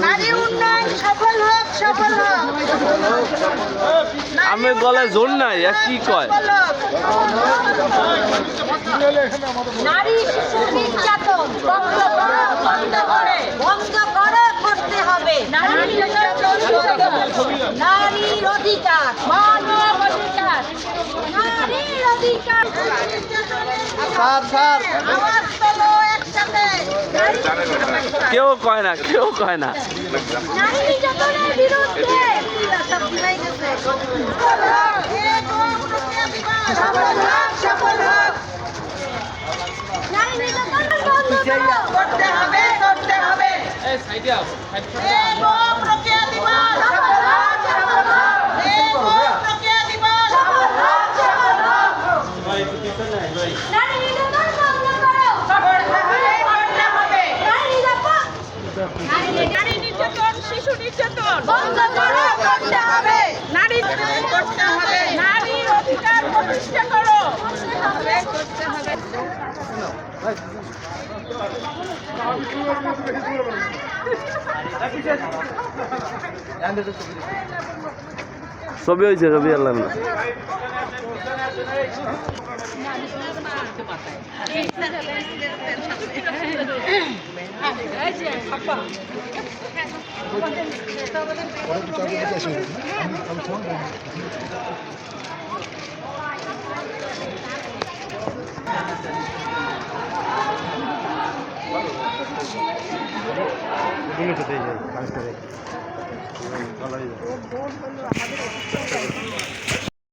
নারী উন্নয়ন সফল হোক, সফল হোক। আমি গলায় জোর নাই, কি কয়? নারী শিশু নির্যাতন বন্ধ করতে হবে। নারীর অধিকার, মানব অধিকার, নারীর অধিকার। আওয়াজ তোলো একসাথে। কেউ কয় না, কেউ কয় না। নারী নির্যাতনের বিরুদ্ধে নারী নির্যাতন করতে হবে, করতে হবে। প্রক্রিয়া দিবস, প্রক্রিয়া দিবস। নারী নির্যাতন বন্ধ করো, করতে হবে। নারী নির্যাতন, শিশু নির্যাতন বন্ধ করো, করতে হবে। নারী করতে হবে। নারীর অধিকার প্রতিষ্ঠা করো, করতে হবে। ছবি হয়েছে, ছবি আনলাম না। ভালো